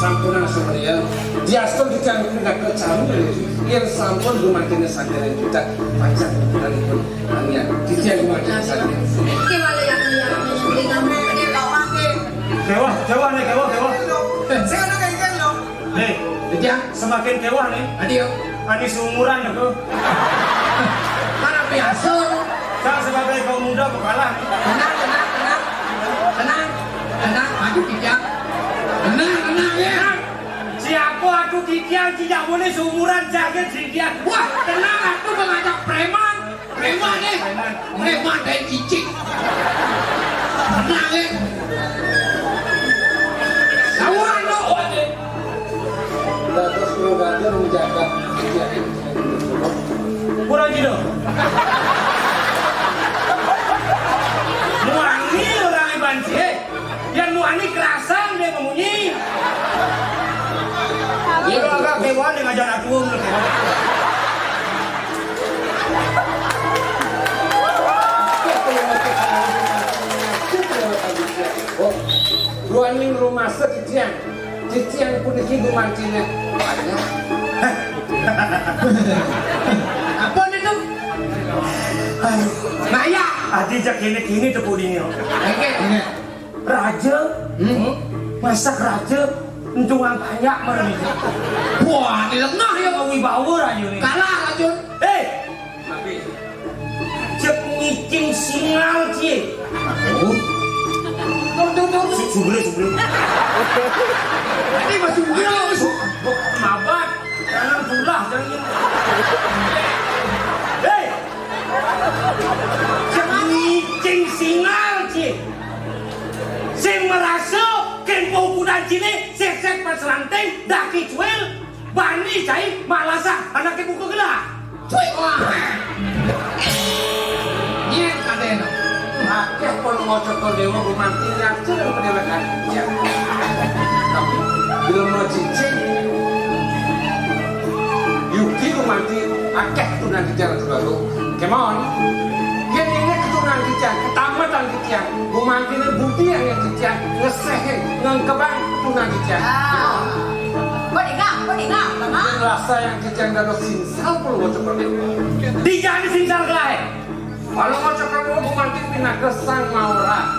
Sampun Surya, diaston dicanggung nggak kecanggung, yang sampun gumakin sadar kita pajak dan pun hanya dia gumakin sadar. Gimana yang beli kamu ini kau pakai? Kewah nih, kewah. Saya ada kayak loh. Nih, dia semakin kewah nih. Adio, ani seumuran aku. mana biasa? Saya sebagai kaum muda kalah. Tenang, maju kijang. Tenang ya. Siapa aku kijang tidak boleh seumuran jaga kijang. Wah, tenang aku mengajak preman nih, preman dan cicik. Tenang ya. Sawan lo. Terus keluarga menjaga kijang. Kurang gitu. Muangi orang Ibanci, yang muangi kerasan dia memunyi. Itu agak kewan yang ngajar aku. Ruaning rumah sekician pun ibu mancingnya banyak. Apa itu? Maya. Adi jak kini tuh pudingnya. Raja, masak raja, untungan banyak mereka. Wah, ini lengah ya Mau wibawa raja nih. kalah racun. Cek ngicing singal cie. Tunggu. Subli. Ini masih biru. Mabat, jangan tulah jangan. Hei, cek ngicing singal cie. Sing merasa kempo kuda cine sek perselanteng daki cuel bani cai malasa anak buku gelah. Cuy. Iya kadeno. Akeh pun ngocok dewa romantisnya cerita pendewakan. Ya. Tapi belum mau cicing. Yuki romantis akeh tunan kijang baru. Come on. Ini keturunan kijang, ketamatan kijang, romantisnya bukti yang kijang, ngesehin, ngengkebang tunan kijang. Kau dengar, Mama? Rasa yang kijang dan sinsal pun ngocok dewa. Dijadi sinsal gelai. Kalau ngocok dewa romantis pindah ke sang maura.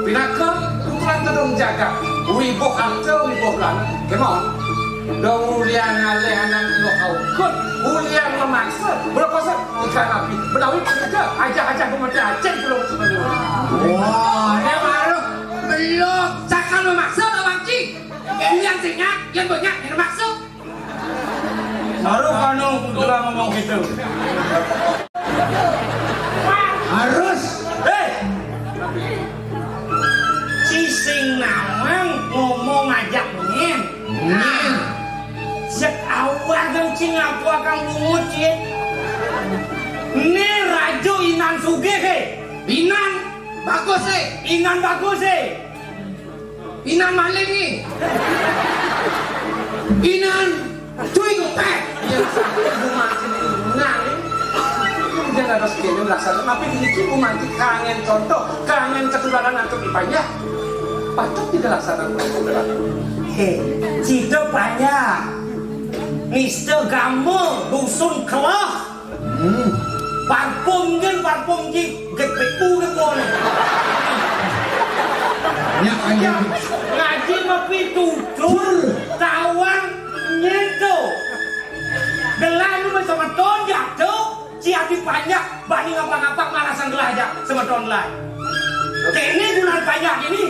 Pindah ke kumpulan terung jaga. Wibo arte, wibo lan. Come on. Dong ulian ngalih anak lo haukut. Ulian memaksa. Berkosa ikan api. Benawi juga. Ajak kemudian aceh belum sebenarnya. Wah, dia baru belum. Cakal memaksa Bang Ci. Yang sinyak, yang banyak yang memaksa. Baru kanu telah ngomong gitu. Harus. Cising nawang ngomong ngajak nyen. Sek awal kang cing aku akan lumut cie. Ini rajo Inan Suge ke. Inan bagus Inan bagus Inan maling ni. Inan cuy ngopek. Yang satu mancing nang. Kemudian ada sekali melaksanakan. Tapi ini ibu mancing kangen contoh, kangen ketularan atau dipayah. Patut tidak laksanakan. Cito banyak. Mister Gamu dusun kelah. Parfum ji gepeku ke boleh. Ngaji mapi tutur tawang nyentuh. Gelah lu sama ton jatuh. Ciati banyak banding apa-apa malasan gelah aja sama ton lain. Kini bulan banyak ini.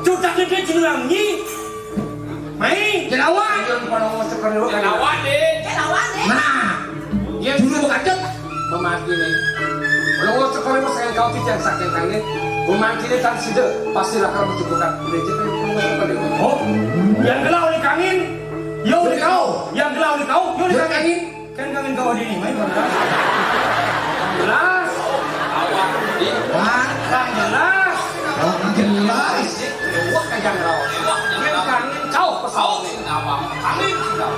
Sudah gede jelang ni. Mai, Jelawan. Yang pada ngocok dewa. Jelawan gini. Kalau sekali mas kau tidak sakit kangin, bumanti ini tan sida pasti lakar mencukukan. Oh, yang gelau di kangin, yo di kau, yang gelau di kau, yo di kangin. Kan kangin kau di ini, main mana? Jelas. Kan jelas. Jelas. Wah kajang kau. Yang kangin kau pesau. Kangin kau.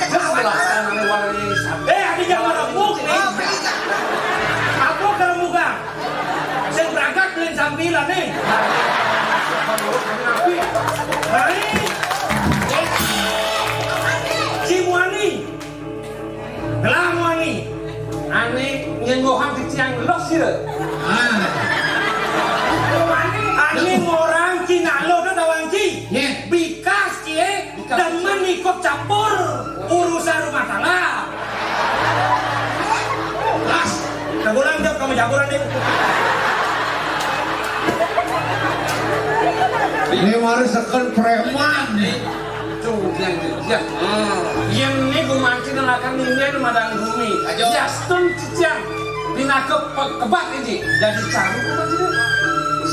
Jelas kan warna ini. Ada jangan rembuk nih. Aku kalau muka. Saya berangkat beli sambilan nih. Hari. Si Muani. Gelang Muani. Ani nyengohan di tiang los sih. Ani orang Cina lo dah tawang Ci. Bikas cie demen ikut campur urusan rumah tangga. Las, tegulang jawab kamu jagoran deh. Ini harus akan preman nih. Tuh yang ini bumanti akan ini madang bumi. Justun cicang pinakep kebat ini jadi caru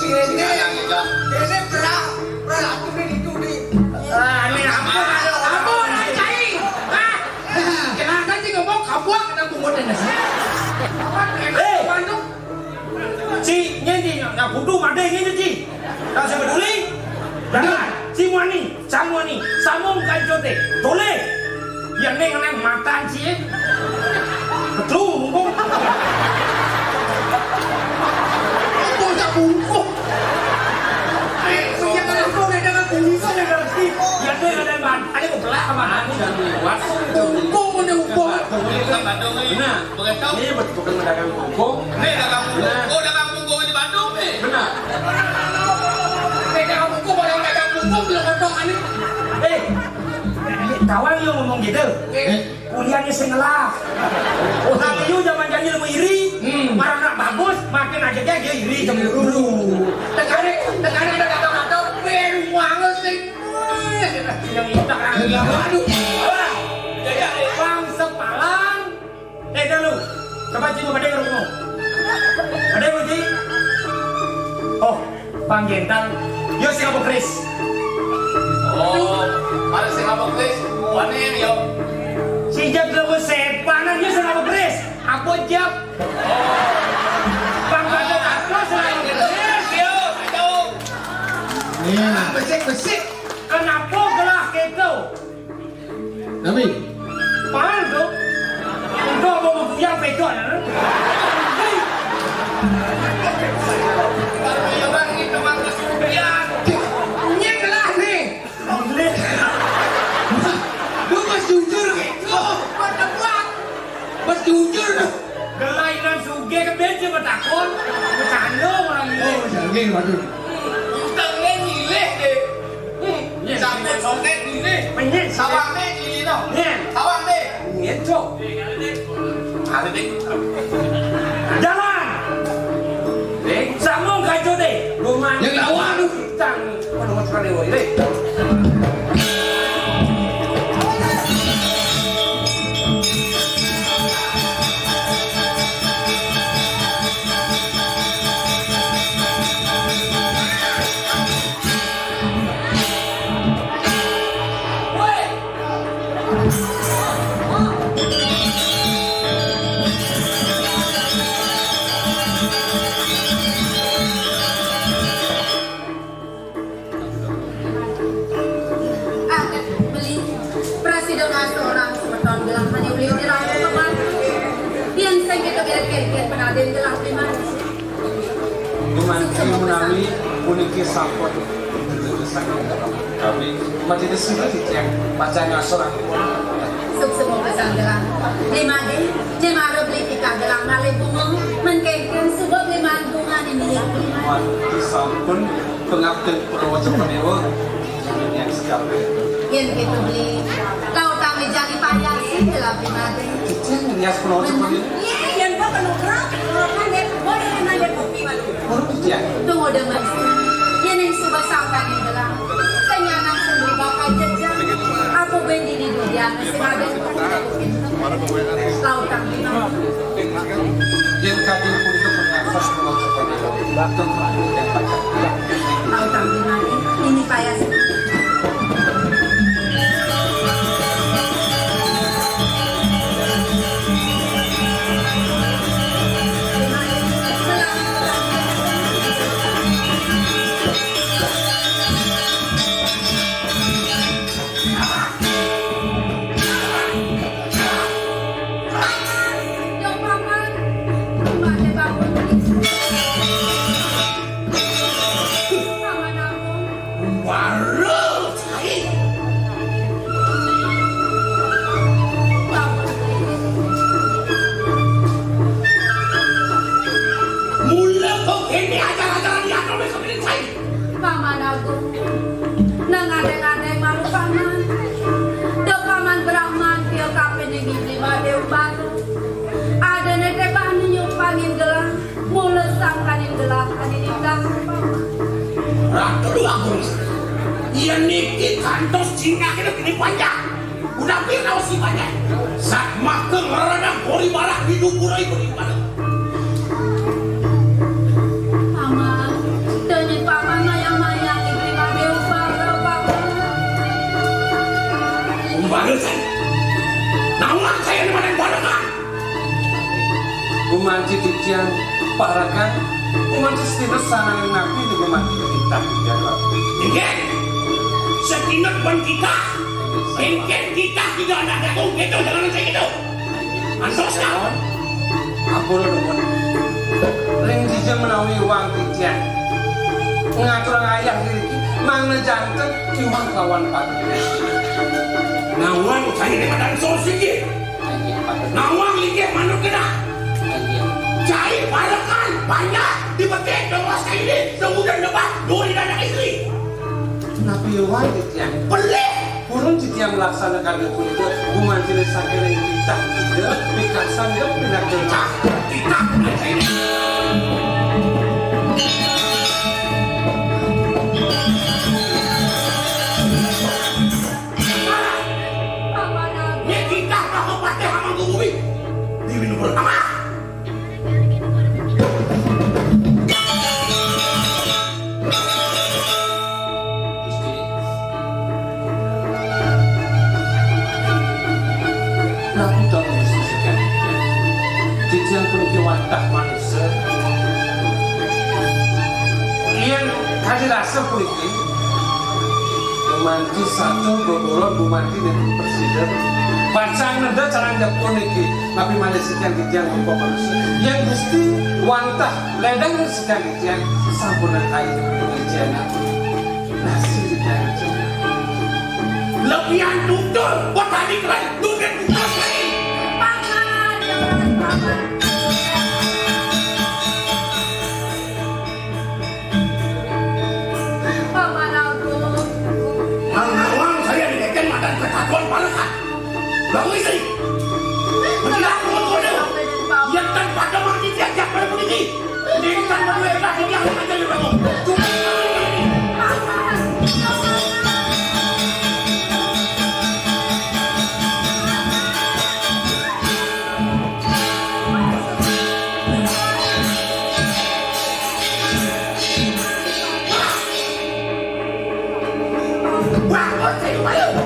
Ini berat aku itu nih. Ini apa? Apa nak cai? Kenapa sih ngomong kabuak kita bungut ini? Bandung. Ci, nyanyi nggak butuh made ini Ci. Tak saya peduli. Jangan. Si Muani, samung kancote, boleh. Yang ni kena makan Ci. Betul, mumpung. Aku tak bungkuk. Yang ada kau dengan bungkuk yang berarti. Yang ni kena ban. Ada belak kemana? dan lewat Bungkuk punya bungkuk. Nah, ini betul dagang bungkuk. Dagang bungkuk di Bandung nih. Benar. Dagang bungkuk orang dagang bungkuk bilang orang ini. Kawan yang ngomong gitu. Kuliahnya sengelaf. Tapi you zaman janji lebih iri. Marah nak bagus, makin aja dia iri cemburu. Dengarin ada kata-kata beru banget sih. Yang minta Aduh. Bang sepalang. Dah lu. Coba cium pada yang ngomong. Ada yang uji? Oh, Bang Gentan. Yo Singapura Chris. Oh, ada Singapura Chris. Mana yang yo? Sejak lepas sepanan dia Singapura Chris. Aku jawab. Bang Gentan aku Singapura Chris. Yo, tahu. Besik. Kenapa gelah gitu? Tapi Panas tu. Untuk mau yang pedon. Kalau orang itu memang kesulitan. Ini gelah nih. Lu mas jujur gitu. Pada buat. Mas jujur. Gelainan suge ke benci bertakon. Bercanda orang ini. oh, jangan waduh. Utangnya nyileh deh. Sampai soket ini. Menyet. Sawangnya nyileh dong. Nyet. Sawang deh. Itu. Ada deh. Jalan. Sambung kacau deh. Rumah Yang lawan. tang pada macam ni woi. Beli presiden seorang semeton gelang hanya beliau di rakyat teman. Yang saya kita biar penaden gelang lima. Bumanti menami uniki sapot. Tapi macam itu sudah yang bacanya seorang. Sub-sub pasang gelang. Lima deh, cuma ada beli tiga gelang nale bunga. Menkengken sebab lima bunga ini milik lima. Mati sampun pengabdi perwajib penewa yang sekali. Yang kita beli. Kau tahu jangan payah sih gelang lima deh. Cicing yang perwajib penewa. Iya, yang kau penuh kerak. Kan dia boleh nanya kopi malu. Baru dia. Tunggu demen. Yang yang sudah sangkan yang gelang. Saya nak sendiri bakal jejak. Aku bendi di dunia. Masih ada. Tahu tak? Dia Bakal aku dapat cakap. Tahu tampil nanti ini payah. Iya niki kantos Cina kita gini panjang. Udah pirna si panjang. Sak makan merenang kori balak hidup burai kori balak. Paman, demi paman mayang-mayang ibri made umbara paman. Umbara saya. Nawang saya di mana balakan. Umanci titian parakan. Umanci setiap sanang nabi di umanci kita tidak lagi. Ingin. Sekitar pun kita, mungkin kita tidak ada datung gitu dengan saya gitu. Antos kau? Aku loh ring dijam menawi uang titian. Ngatur ayah diri, mana jantan cuma kawan padu. Nawang saya di badan sosiki. Nawang lihat manuk kena. Cai balakan banyak di betik dewas ini. Semudah debat dua dan istri. Nabi Yohan titian. Pelik. Kurang titian melaksanakan itu umat jenis sakit yang kita tidak dikasih dia pindah kerja. Kita punya ini. Ini kita mau pakai hamang bumi. Di minum pertama. Titian pun kiwantah manusia. Ian kali rasa pun ini. Bumanti satu beberapa bumanti dengan presiden. Bacaan nada cara Jepun ini. Tapi Malaysia yang titian untuk manusia. Yang mesti wantah ledang sekian titian sampunan air pengajian. Nasi titian. Lebihan tutur, buat tadi kalian tutur lagi. Ketakuan balakan. Lalu istri. Benar betul. Yang tanpa demang diajak pada begini. Ini kan berbeda yang akan dibangun. Wah, saya malu.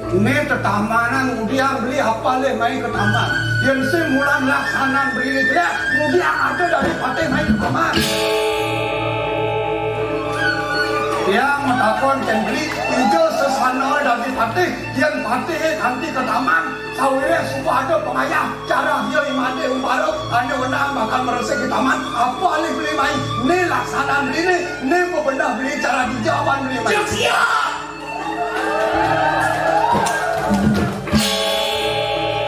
Ini ketamanan, kemudian beli apa le main ke taman. Yang semulan laksanaan beli dia, kemudian ada dari partai main ke taman. Yang menakon yang beli tiga sesana dari partai, yang partai nanti ke taman. Sawirnya semua ada pengayam, cara dia imade umbaro, anda menang bakal meresek ke taman. Apa le beli main? Ini laksanaan beli ini benda beli cara dijawaban beli main. Siap.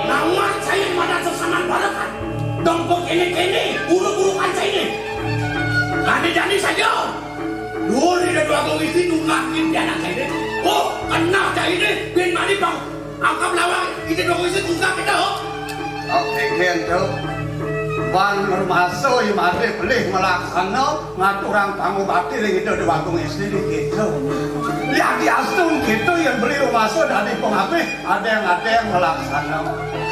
Nawang saya pada sesaman balakan. Dompok ini, buru-buru kaca ini. Kami jadi saja. Dua dan dua komisi nungakin di anak saya. Oh, Kena cak ini, bin mani bang. Angkap lawang, ini dong isi tungkap kita. Oke, kento. Wan mermasuk imade beli melaksana ngaturang pangobati ring itu di waktu istri gitu. Ya diastung gitu yang beli masuk dari pengapi ada yang melaksana.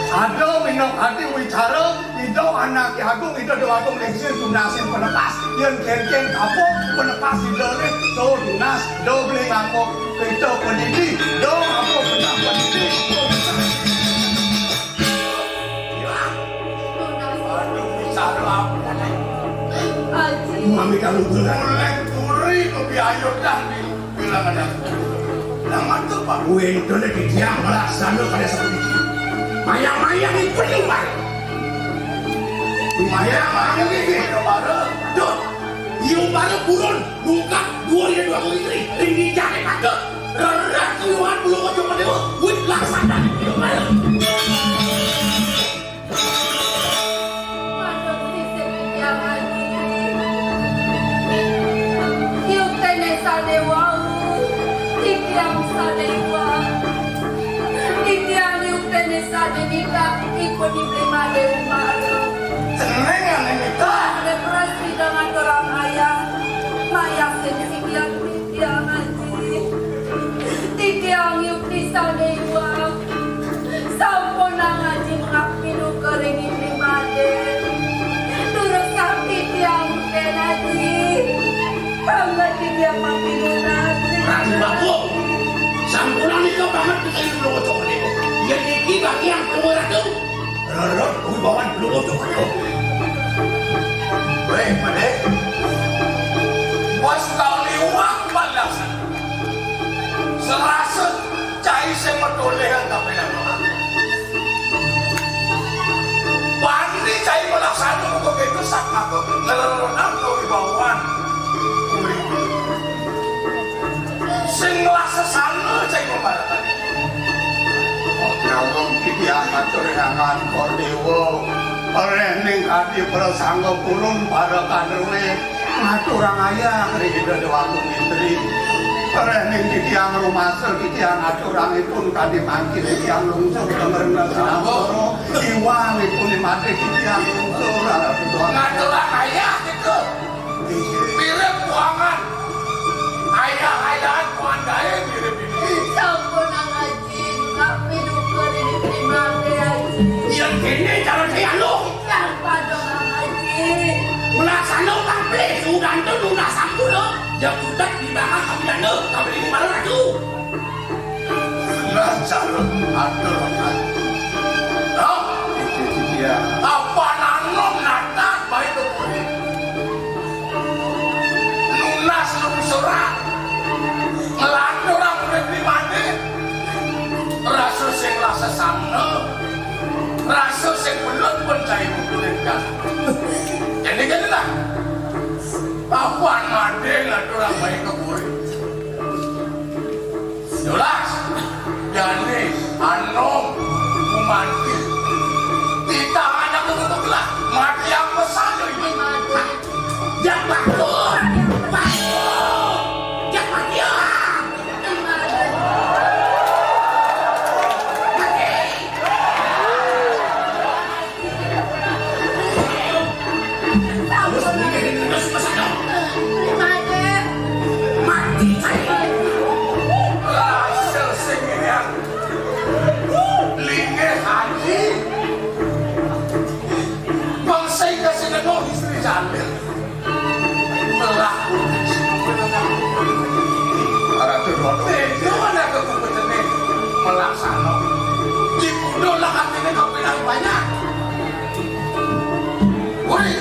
Ada minum hati wicara itu anak agung itu di waktu istri tunasin penepas yang kengkeng kapok penepas itu nih do tunas do beli ngapok itu pendidik do ngapok pendidik. Mami kalau Oleh kuri kebiayaan dah bilang ada. Nama tu Pak. gue itu lagi dia melaksana pada seperti itu. Mayang-mayang ini penuh banget. Mayang-mayang ini baru. Dot, yang baru burun buka 2 istri. Ini jadi kata. Rerat keluar belum kau coba dewa. Wih laksana yang baru. Ikut di prima de umaro. Senengan ini tak. Depresi dengan orang ayah. Maya sensikian yang ngaji. Tikiang yuk di sana uang. Sampuna ngaji mengapilu kering di prima de. Turut sakit yang kenaji. Banget dia mapilu nanti. Ratu baku. Sampuna ni kau banget kita ini belum cocok ni. Jadi kita yang keluar tu. Rorot, kau bawa belum cocok ni. Weh, mana? Bos kali uang balas. Serasa cai semetoleh tak pernah makan. Bandi cai melaksana untuk itu sama tu. Lelah kau dibawaan. Singlah sesana cai membalas. Ngawang kita ngatur hangan kordewo. Rening adi prasangga pulun pada kadrone ngaturang ayah kerja di waktu istri. Rening kitiang rumasel kitiang ngaturangipun kadi mangkin kitiang lungsur kemerna sinamboro iwangipun mati kitiang lungsur ngaturang ayah itu mirip buangan ayah-ayahan kuandai mirip ini Sampuna ngaji mengapilu kering di prima de aji. Yang kini cara saya lu. Siapa dong ngaji? Melaksanakan beli sudah tu sudah sambut lo. Yang sudah dibahas kami dah lo. Kami ini malu lagi. lancar atur oh itu dia apa nanom natat baik tu lunas lungsuran melantur orang pribadi rasa sing rasa sana rasa sing belum pun cari bukulikan jadi kan lah apa nade ngatur orang baik keburi jelas jadi anom umanti kita hanya kebetulan mati yang besar ini yang bagus jangan dia melaksana di kudolah hatinya kau bilang banyak woi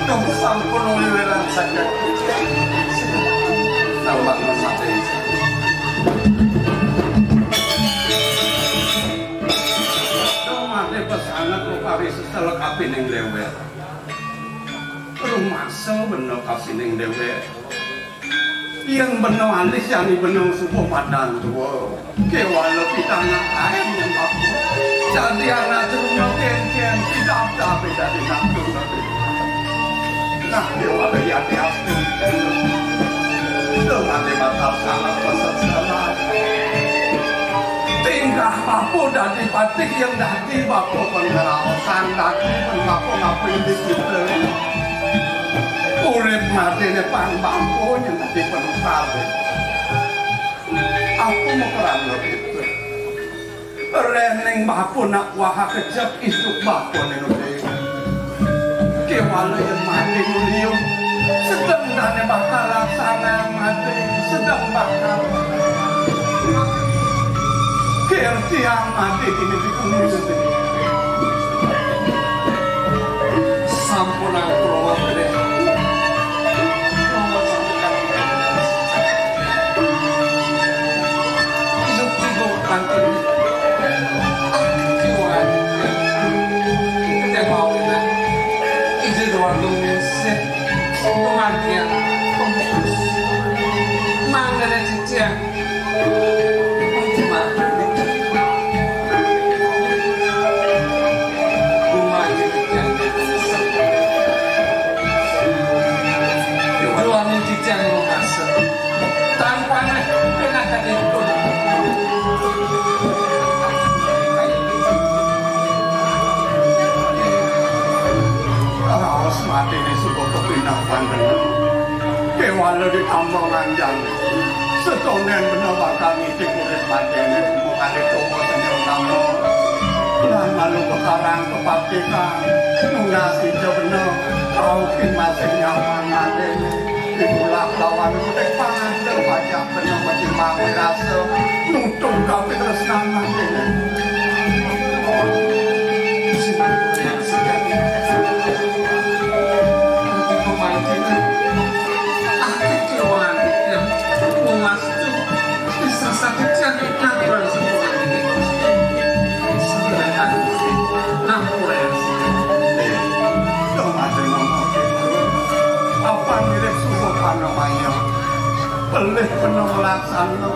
dong sampun wiwilan saja tambah masate dong mati pesanan rupari setelah kapining dewe rumasel bener kapining dewe yang bener alis yang bener subuh padan tua kewala pitana air yang baku jadi anak rumah ken-ken tidak tapi dari nafsu nah kewala ya hati-hati dengan dibatal sangat pesan-pesan tingkah papu dari batik yang dari bapu penerawasan dari pengaku ngapain di situ urip mati ne pang bangku yang tadi penuh kabe. Aku mau kerang itu. Reneng bapu nak wah kejap isuk bapu nenode. Kewala yang mati mulia sedang dane bakal laksana mati sedang bakal. Kertiang mati kini dikumpul sendiri. Sampunan keluar berdeh. Kewala di tambang ranjang setonen bener bakal ngitik urip pandene hubungan itu senyum kamu lan malu kekarang kepastikan nunasi bener kau masih nyaman mandene ditulak lawan utek pangan terpajak bener macam mau rasa nutung kau ketresnan mandene pelih penuh melaksana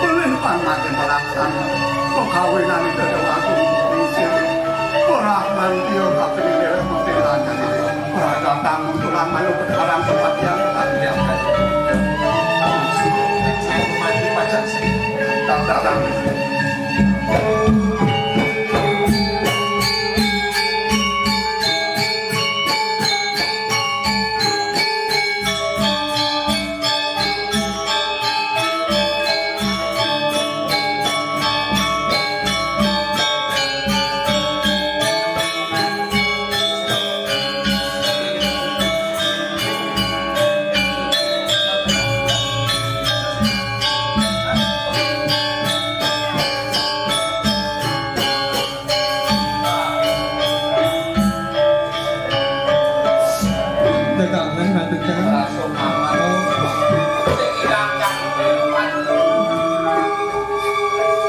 pelih panmati melaksana pekawinan itu ada waktu polisi orang mandio tapi dia mentilanya orang datang untuk lama lu berharap tempat yang tak diamkan saya mandi pacar sih tak datang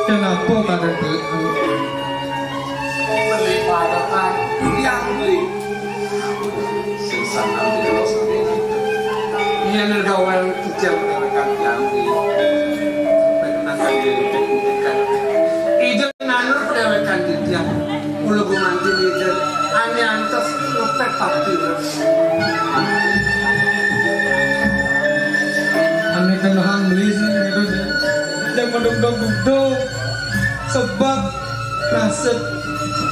Kenapa kata itu? Beli padakan yang beli sesana beli sendiri. Ia nergawan kecil dengan yang beli. Perkenakan diri pendidikan. Ijeng nanur perdawakan dia. Ulu gumanti ijeng. Ani antas lupet pati. Ani kenahan beli sih itu sih. Yang mendung-dung sebab nasib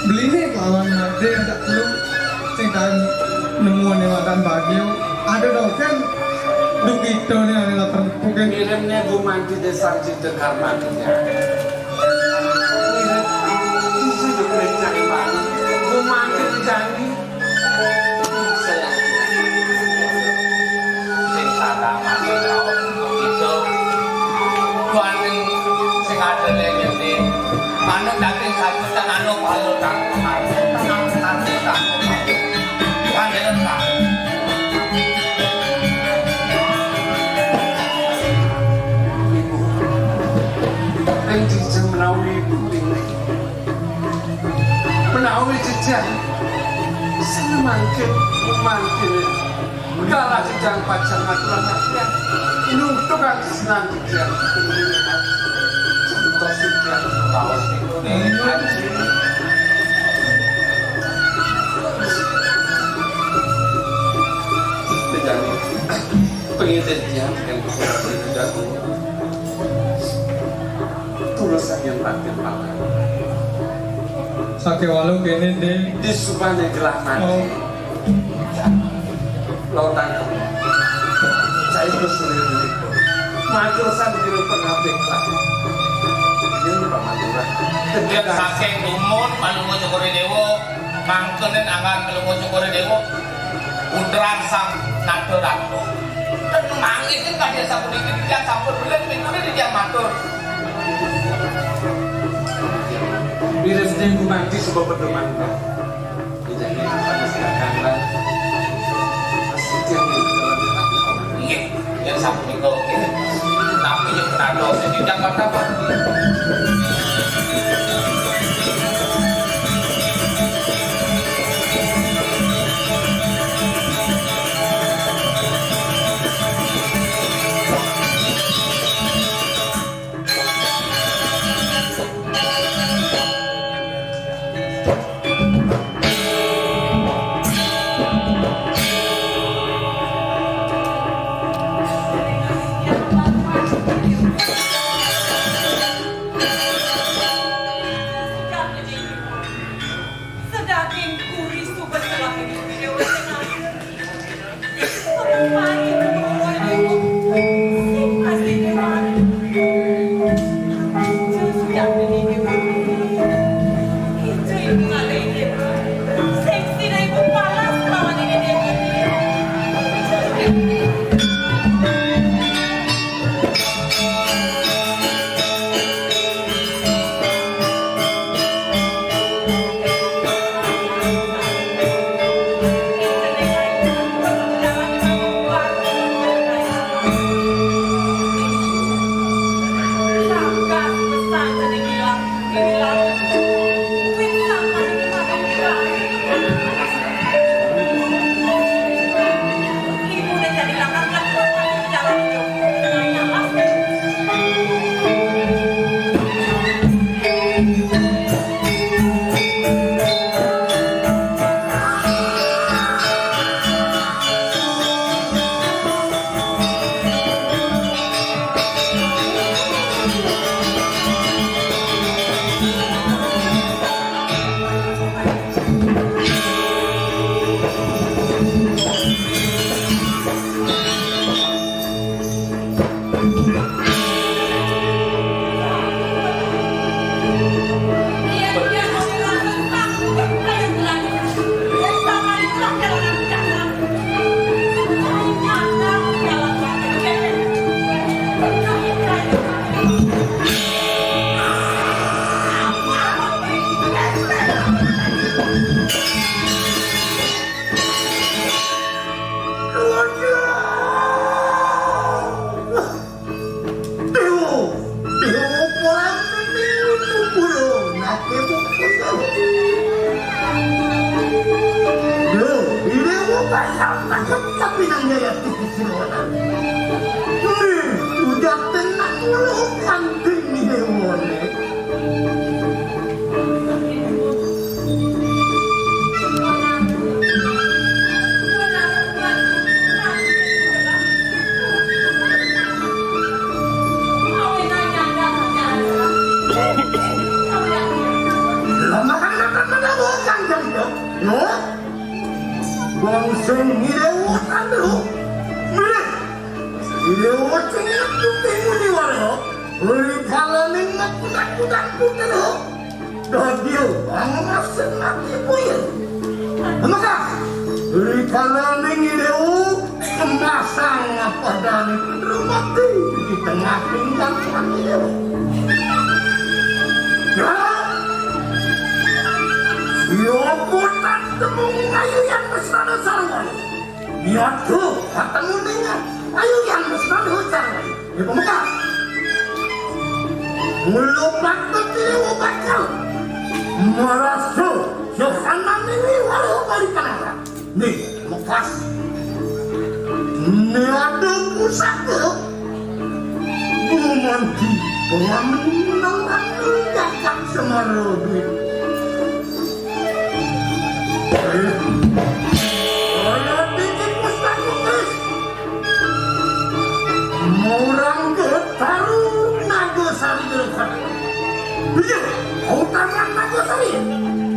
beli nih lawan ada yang tak perlu tinggal nemu nih makan bagio ada dong kan dukito nih adalah perempuan Kirimnya gumanti desa Cita Karmatinya. Sudah kencang banget. Gumanti janji. Saya. Sengsara masih rawat itu. Tuanin sing ada lagi manuk daging satu dan anu palu tanggung tenang hati tanggung panjang tak menawi jejak semangkin kala jejak pajang aturan akhirnya inuntukan senang jejak contoh jejak bawas itu nih pengintinya yang tidak tulusan yang rakyat makan Sake walu kene deh. di supaya gelah mati lautan kamu saya terus sendiri maju sampai di tengah beklah ini Pak Madura Dia saking lumun palungo cokore dewo mangkenen angan palungo cokore dewo udran sang nado ratu dan mangit itu kan dia sampun dikit dia sampun bulan minggu dia matur mirip dia mati sebuah pedoman jadi pada silakan lah masih yang iya yang sampun itu oke tapi yang nado jadi Jakarta Pak Yohanan ini walau kali panara. Nih, lepas. Nih ada pusaka. Bumanti, pengamen jagat semaro duit. Saya bikin pusaka guys. Murang ke taruh Nagosari dekat. Bisa, utangan Nagosari.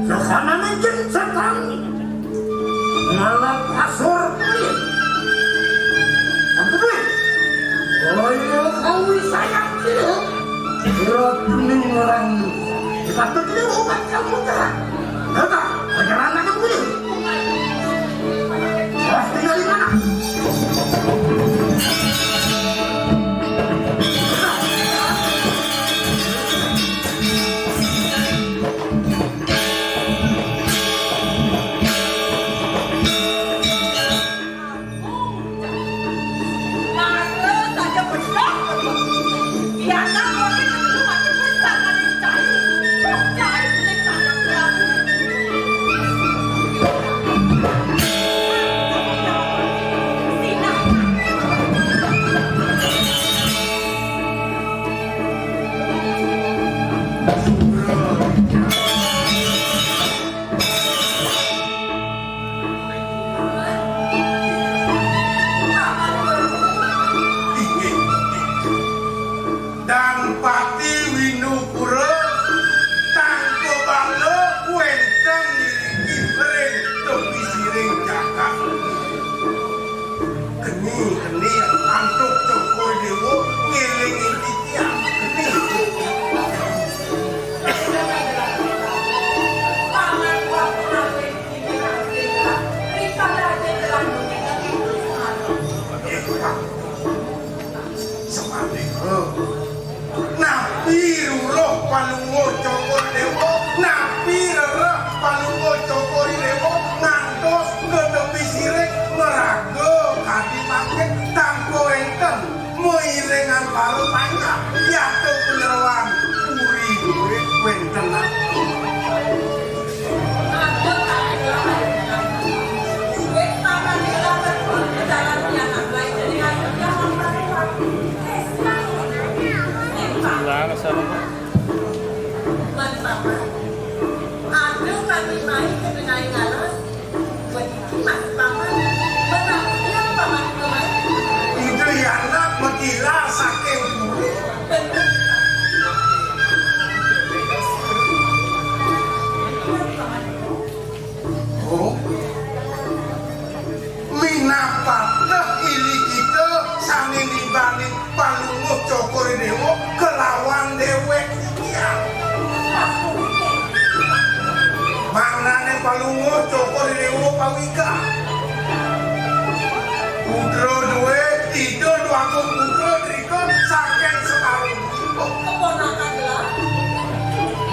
Yohanan jen setan. Malah pasor ini. Apa duit? Saya kau sayang tidak. Berat kuning orang. Sepatu tidak obat kamu tak. Datang, perjalanan kamu ini. Harus tinggal di mana?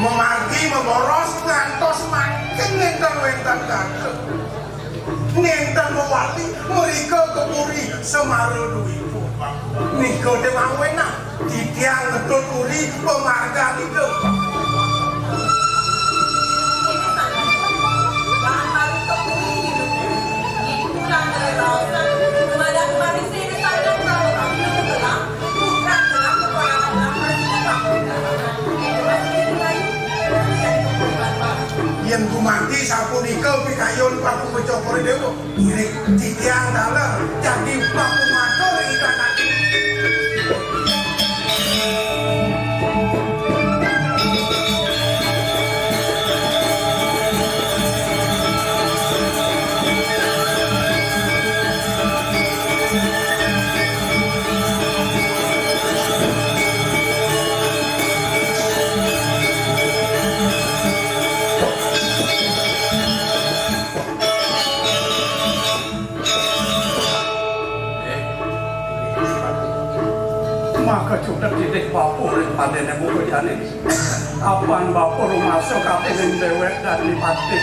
Memargi memboros ngantos makin ngenten-wenten kagem. Ngenten mewali mereka kepuri semaro duwiku. Nika demang wenang didiang ngetut uri pemarga hidup. Yang kumati sapunika pikayon paku Mecokori Dewo ini titiang daler jadi paku matur ikan kaki. Maka sudah titik bapur pada nemu kejane. Apaan bapur masuk kapten dewek dari pati.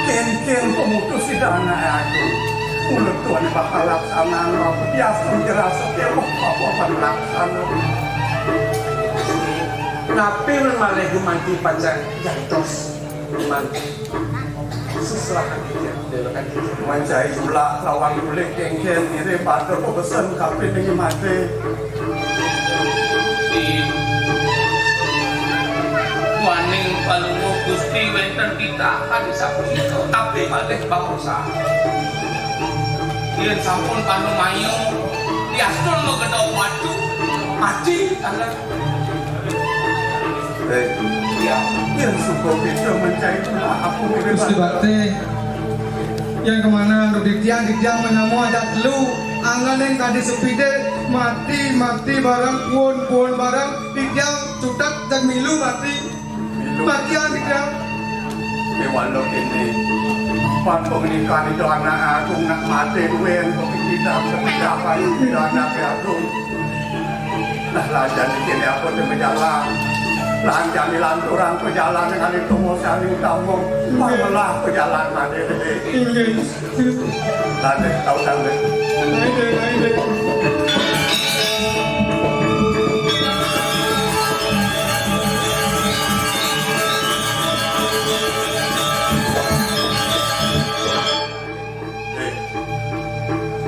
Ken pemutus di dana aku. Mulut tuan bakal laksanaan bapur biasa jelas setiap bapur laksana. Tapi memalih gumanti pacar jantos Liman seserahan dia mencari pula lawan kulit kengken ini pada pesan kape dengan mati waning palungo Gusti wenten ditahan sapunika tapi malih bangsa yen sampun panumayo diastun megedhok watu mati tanggal yang suka bisa mencari pula aku Gusti Bakti yang kemana untuk ditiang menamu ada lu anggan yang tadi sepide mati barang pun barang ditiang cutak dan milu mati yang ditiang walau ini pan pernikahan itu anak aku nak mati wen kita berjalan itu anak aku lah jadi kini aku berjalan lancar di lanturan perjalanan dengan itu mau saling tamu malah perjalanan mati tadi tahu tadi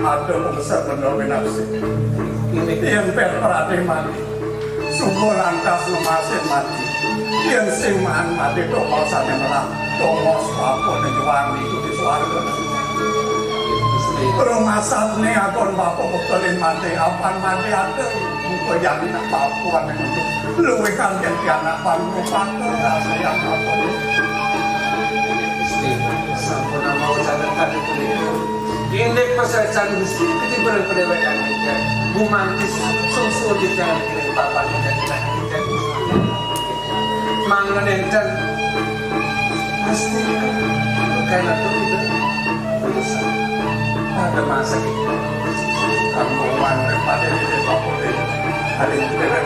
ada pembesar menurut nafsi yang berperhati mati sungguh lantas memasin mati yang simaan mati tongol sana melang tongol swapun dan juang itu di suarga rumah satni akon bapak bekelin mati apan mati ada muka jadi nak papuan yang itu luwe kan yang tianak panggung pakai rasa yang apa sampun nama ucapan tadi itu indek pasal Gusti ketimbang perdebakan kita bumantis susul di jalan kiri bapak kita mangan enten pasti karena itu dosa ada masa kamu mandek pada diri bapak diri ada yang tidak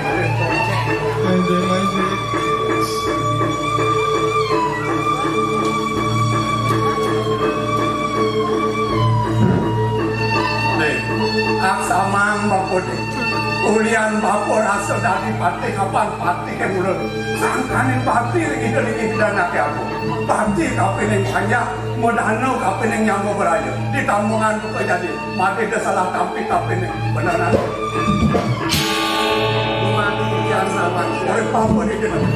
aksamang mapode ulian bapo rasa dari pati kapan pati ke mulut sangkanin pati lagi dan aku pati kapan yang banyak modano kapan yang nyamuk beraya di tambungan buka jadi mati dia salah tapi kapan yang benar mati yang sama oleh bapo di mana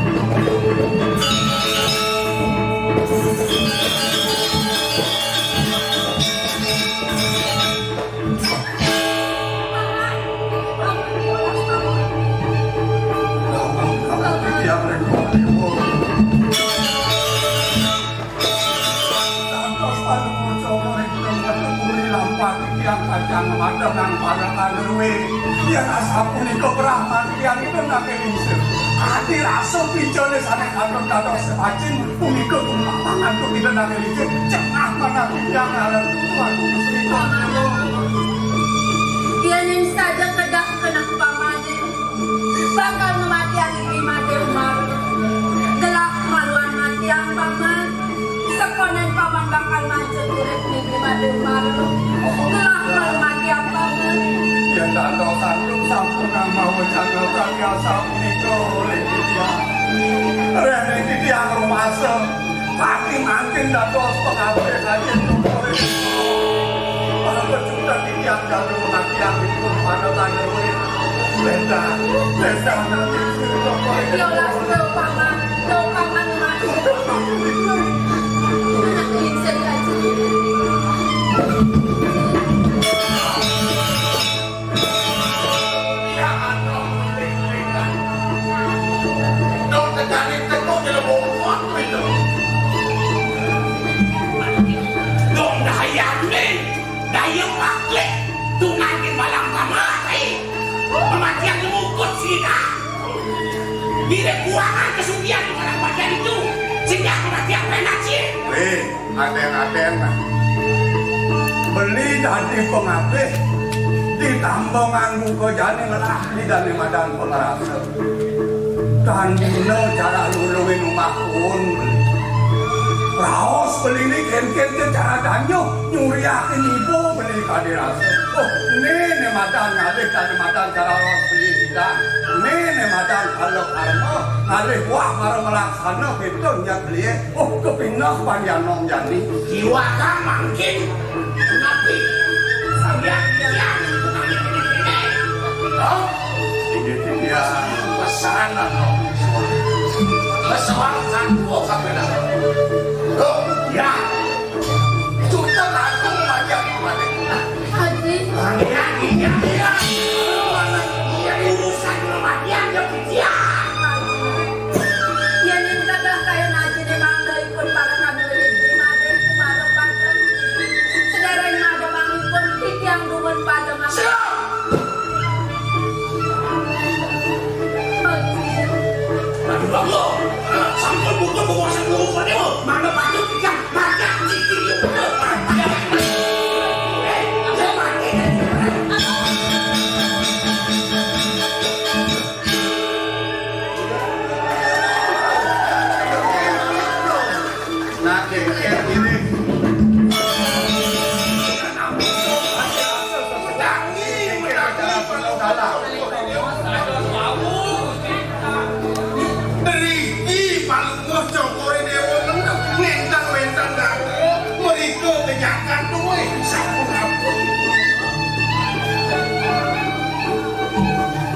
yang kacang madam dan pada kanurwe yang asapun itu berahman yang itu nak kelisir hati rasa pijolnya sana kantor kantor sepacin umiko kumpangan tuh tidak nak kelisir cengah mana yang ada tuan Kianin saja kedak kena pamade bakal memati yang mati umar gelak maluan mati yang paman sekonen paman bakal macet urip mati mati umar gelak malu mati yang paman yang dando satu sampun nama wajana praja sampun oleh dia rene dia rumah pati makin dando pengabe saja berjuta tiap jalur mati yang itu pada tanya benda nanti yolah do paman mati anak insen aja Kematian memukul kita di keuangan kesugihan di orang bagian itu sehingga kematian penasi adeng beli dari pengabe di tambongan muka jani ngelah di dari madan pengerasa dan guna cara luluin rumah pun raos beli ini ken-ken cara danyo nyuri akin ibu beli kadirasa Oh, nene madan ngalih dan madan cara beli tidak. Nene madan kalau karena ngalih wah baru melaksana gitu nya beli. Oh, kepindah panjanom jadi. Jiwa kan makin nabi. Sampai yang Oh, ini dia pesanan dong. Kesoal kan gua kabeh. Oh, ya. Sudah aku macam mana? Haji, Urusan kematian yang dia. yan yung kadah kayo na sinimangga ikon para kami diterima din kumarapatan. Saudara yang madamang ikon, titiang duman pada mga... Aduh Allah, sampai buka penguasaan dulu pada lo. Mana patut yang makan cicing itu. Nah, kayak gini. Beriki palung cokore dewa nendang nentang dako mereka kejakan duwe sampun ampun.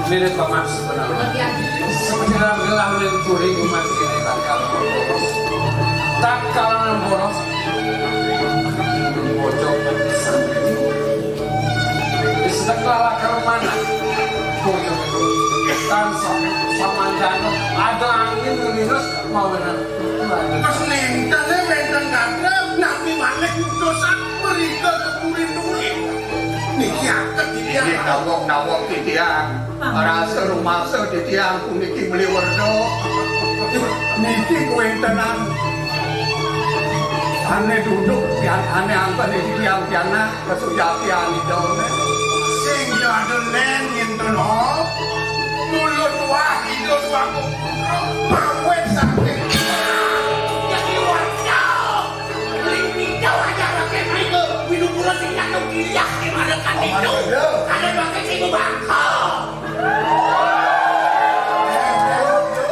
Mirip paman sebenarnya. Sebenarnya gelah lenturi umat ini takal boros. Takalan boros. Bocok sampai. Istiqlal ke mana? Bocok itu. Kan samandano ada angin ngelinus mau benar. Pas nentang dako nabi manek dosa mereka kemurin duwe. Niki akad dia. Ini nawok titiang. Rasa rumah titiang puniki beli werdo. Niki kuentenan. Ane duduk pian ane angkat di tiang piana kesujatian di daun. Sing jadul len yen no. Mulut wah hidup aku. Mawet sakit. Jadi wajah. Lini jauh aja pakai mereka. Minum pula sing jatuh giliak di mana kan itu. Ada pakai sing bangko.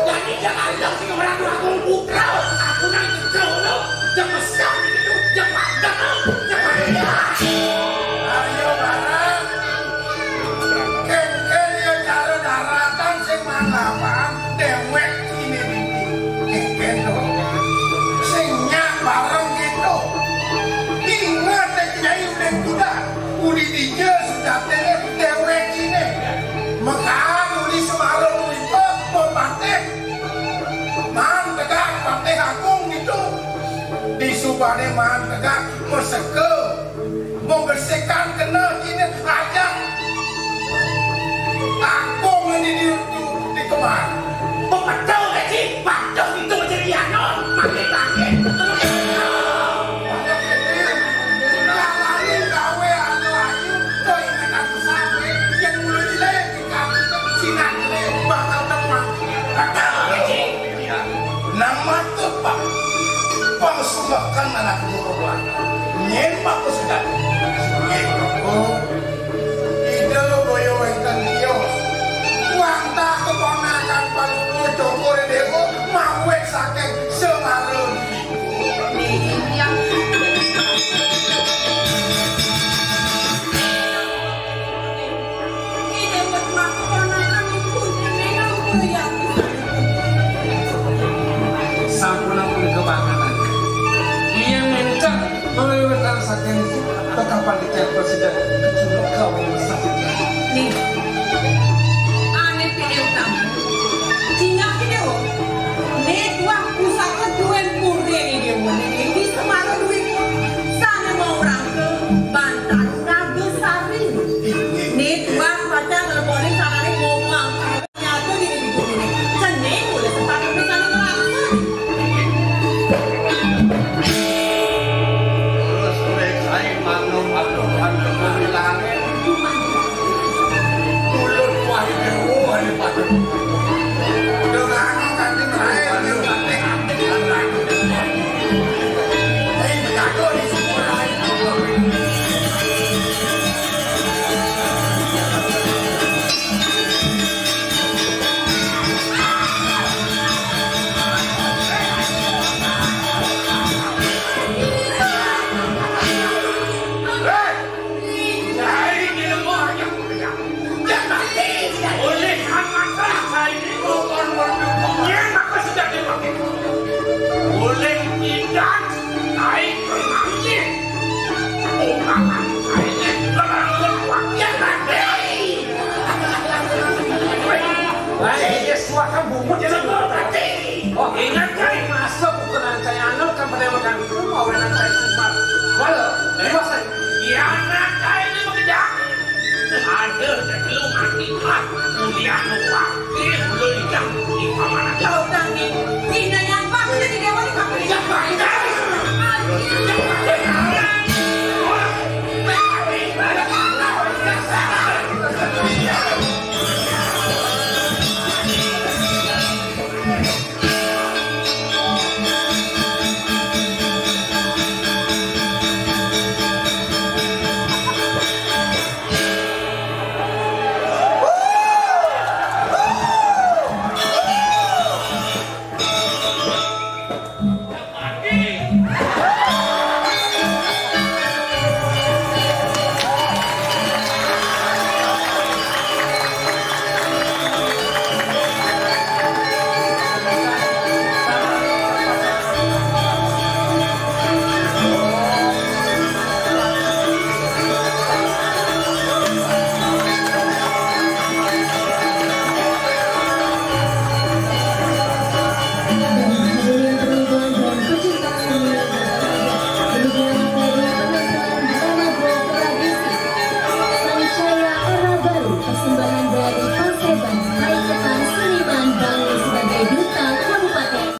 Jadi jangan dong sing orang aku buka. Aku nang jauh. Jangan sampai itu. Jangan datang. Jangan ya. Ayo barang. Ken ya cara daratan sing manglapan dewek ini ken sing nyak bareng gitu. Ingat nyai udah tidak. Uli dia sudah dewek ini. Mekan uli semarang itu mau batik. Man tegak batik agung gitu. Di Subane man tegak meseke. Membersihkan kena ini aja. Agung ini di kemar. Betul lagi, betul itu menjadi anon. Makin makin. Yang lain gawe anu ayu, kau ingat aku sampai yang mulai dilek sinar bakal teman. Betul lagi. Nama tepat. Pangsumakan anak perempuan. Nyepak ko sudah. Oh, ide lo boyo wenten kios. Wanta keponakan paling cokore dewo mawek saking Semarang. yang ini buat makanan itu memang kuliah. Sampun ampun kebanganan. Ia minta melewatkan saking tekapan di tempat sejak kecil kau yang sakitnya. Nih, aneh pilih kamu. Cina pilih. Nih tuang pusaka duen purde ini dia nih. Di Semarang duit sana mau orang ke Banten, Nagasari. Nih tuang pada ngelbonin sana nih ngomong. Nyata gini di gunung ini. Ceneng boleh sepatu di sana ngelaksan. Terus saya manum atau bilangnya mulut wah dewo hari pada. Dengan kanting air di batik. Naik bermanggil. Umangan ini berang-berang yang tadi. Ini suaka bumbu jadi berarti. Oh, ingat kan masuk ukuran saya anu kan pada makan mau dengan saya sumpah. Walau, dari masa Ya anak ini mengejar. Ada sebelum akibat mulia wakil beliau di pamanah. Tahu tadi, ini yang pasti di dewa di kampung ini. Persembahan dari Paseban, Hai